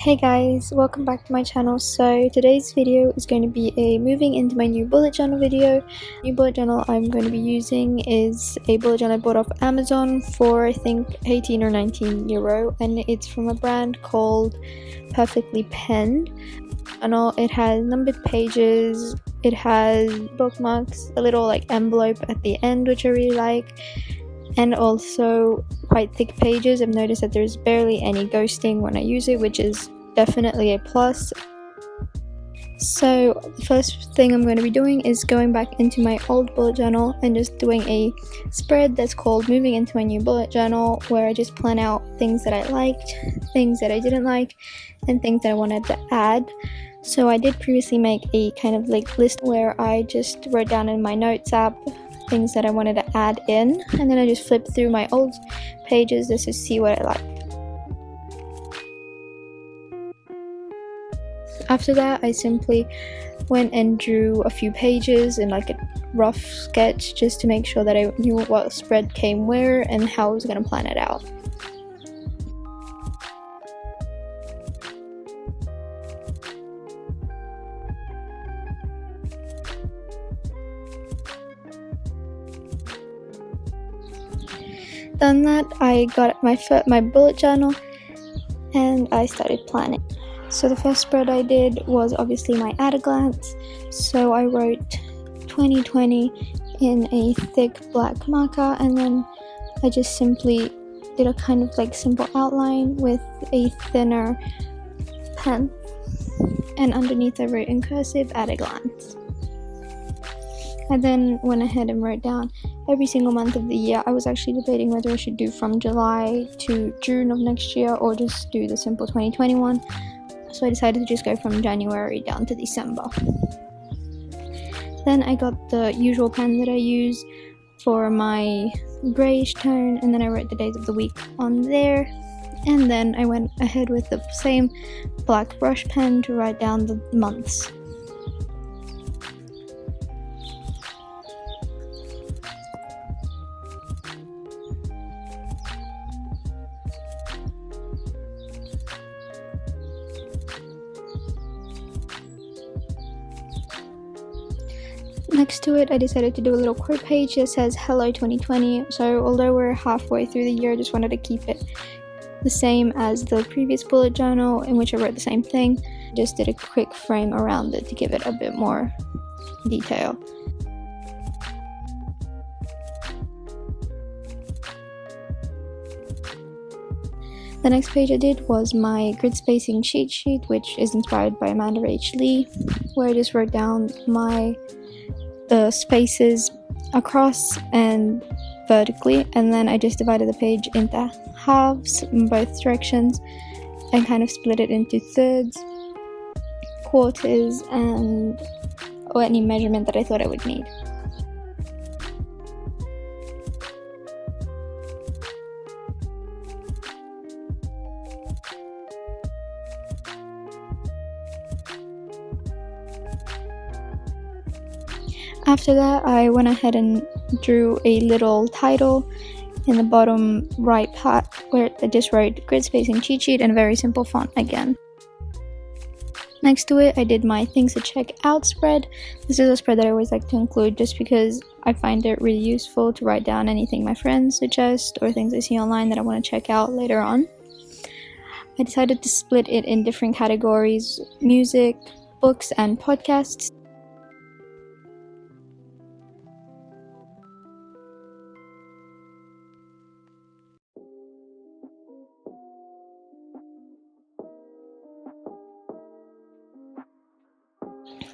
Hey guys, welcome back to my channel. So today's video is going to be a moving into my new bullet journal video. The new bullet journal I'm going to be using is a bullet journal I bought off Amazon for I think 18 or 19 euro, and it's from a brand called Perfectly Penned. And it has numbered pages, it has bookmarks, a little envelope at the end which I really like, and also quite thick pages. I've noticed that there's barely any ghosting when I use it, which is definitely a plus. So the first thing I'm going to be doing is going back into my old bullet journal and just doing a spread that's called moving into my new bullet journal, where I just plan out things that I liked, things that I didn't like, and things that I wanted to add. So I did previously make a kind of list where I just wrote down in my notes app things that I wanted to add in, and then I just flipped through my old pages just to see what I liked. After that, I simply went and drew a few pages in a rough sketch just to make sure that I knew what spread came where and how I was going to plan it out. Done that, I got my bullet journal and I started planning. So the first spread I did was obviously my at a glance. So I wrote 2020 in a thick black marker, and then I just simply did a kind of simple outline with a thinner pen, and underneath I wrote in cursive at a glance. I then went ahead and wrote down every single month of the year. I was actually debating whether I should do from July to June of next year or just do the simple 2021. So I decided to just go from January down to December. Then I got the usual pen that I use for my grayish tone, and then I wrote the days of the week on there. And then I went ahead with the same black brush pen to write down the months. Next to it, I decided to do a little quote page that says Hello 2020. So although we're halfway through the year, I just wanted to keep it the same as the previous bullet journal in which I wrote the same thing. Just did a quick frame around it to give it a bit more detail. The next page I did was my grid spacing cheat sheet, which is inspired by Amanda H. Lee, where I just wrote down the spaces across and vertically, and then I just divided the page into halves in both directions and kind of split it into thirds, quarters, or any measurement that I thought I would need. After that, I went ahead and drew a little title in the bottom right part where I just wrote grid spacing cheat sheet in a very simple font again. Next to it, I did my things to check out spread. This is a spread that I always like to include just because I find it really useful to write down anything my friends suggest or things I see online that I want to check out later on. I decided to split it in different categories: music, books, and podcasts.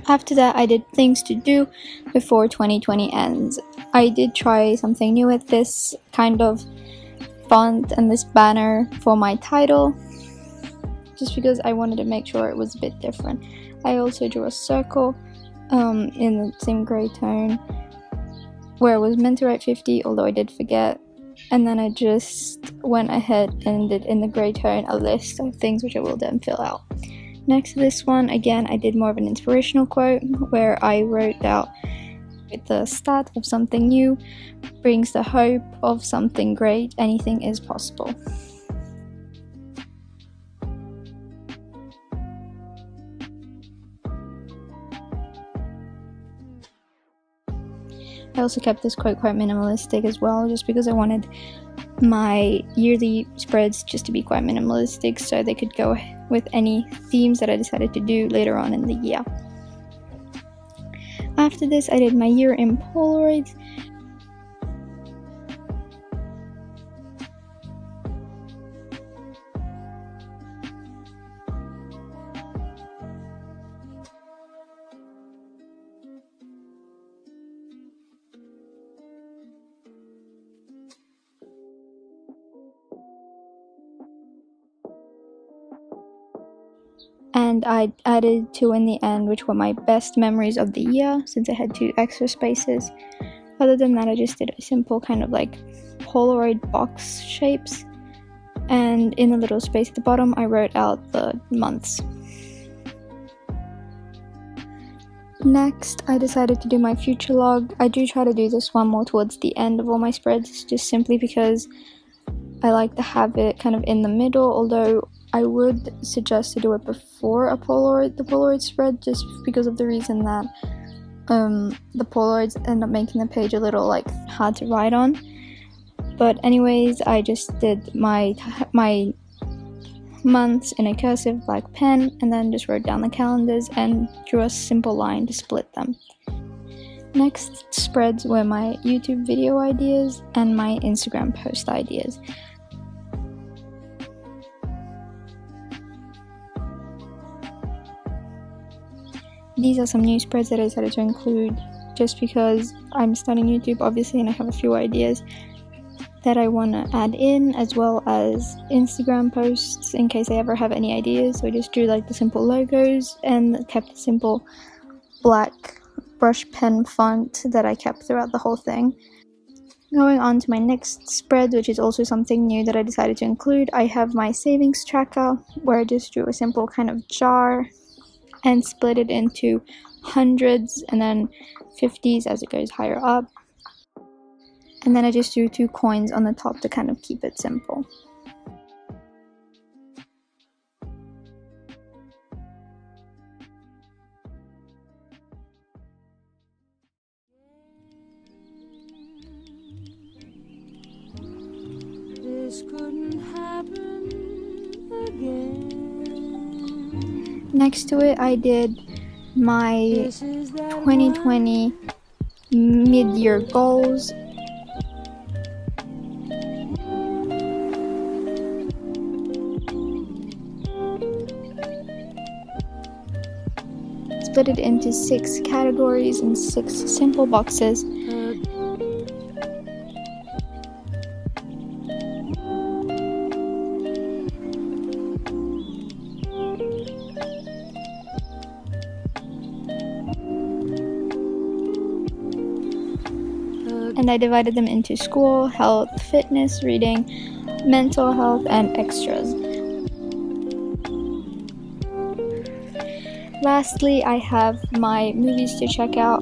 After that, I did things to do before 2020 ends. I did try something new with this kind of font and this banner for my title, just because I wanted to make sure it was a bit different. I also drew a circle in the same grey tone where I was meant to write 50, although I did forget. And then I just went ahead and did in the grey tone a list of things which I will then fill out. Next to this one, again, I did more of an inspirational quote where I wrote out, "With the start of something new brings the hope of something great. Anything is possible." I also kept this quite minimalistic as well, just because I wanted my yearly spreads just to be quite minimalistic, so they could go with any themes that I decided to do later on in the year. After this, I did my year in Polaroids. And I added 2 in the end, which were my best memories of the year, since I had 2 extra spaces. Other than that, I just did a simple kind of like Polaroid box shapes, and in the little space at the bottom I wrote out the months. Next, I decided to do my future log. I do try to do this one more towards the end of all my spreads, just simply because I like to have it kind of in the middle, although I would suggest to do it before the Polaroid spread, just because of the reason that the Polaroids end up making the page a little like hard to write on. But anyways, I just did my months in a cursive black pen, and then just wrote down the calendars and drew a simple line to split them. Next spreads were my YouTube video ideas and my Instagram post ideas. These are some new spreads that I decided to include just because I'm starting YouTube, obviously, and I have a few ideas that I want to add in, as well as Instagram posts in case I ever have any ideas. So I just drew like the simple logos and kept the simple black brush pen font that I kept throughout the whole thing. Going on to my next spread, which is also something new that I decided to include, I have my savings tracker, where I just drew a simple kind of jar and split it into hundreds and then 50s as it goes higher up. And then I just drew 2 coins on the top to kind of keep it simple. This couldn't happen again. Next to it, I did my 2020 mid-year goals. Split it into 6 categories and 6 simple boxes. And I divided them into school, health, fitness, reading, mental health, and extras. Lastly, I have my movies to check out,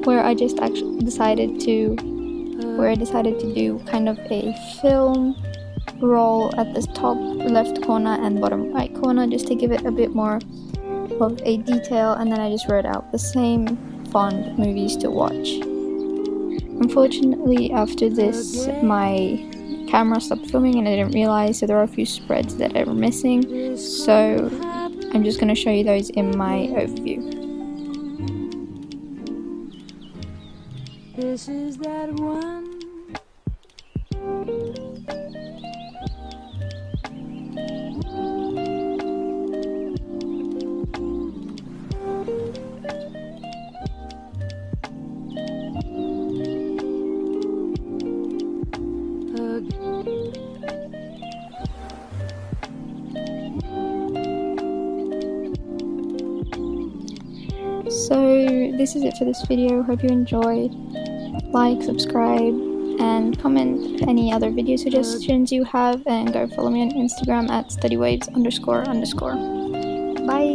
where I just actually decided to do kind of a film roll at the top left corner and bottom right corner, just to give it a bit more of a detail, and then I just wrote out the same fond movies to watch. Unfortunately, after this, my camera stopped filming and I didn't realize, so there are a few spreads that are missing, so I'm just going to show you those in my overview. This is that one. So this is it for this video. Hope you enjoyed. Like, subscribe, and comment any other video suggestions you have, and go follow me on Instagram at studywaves__. Bye.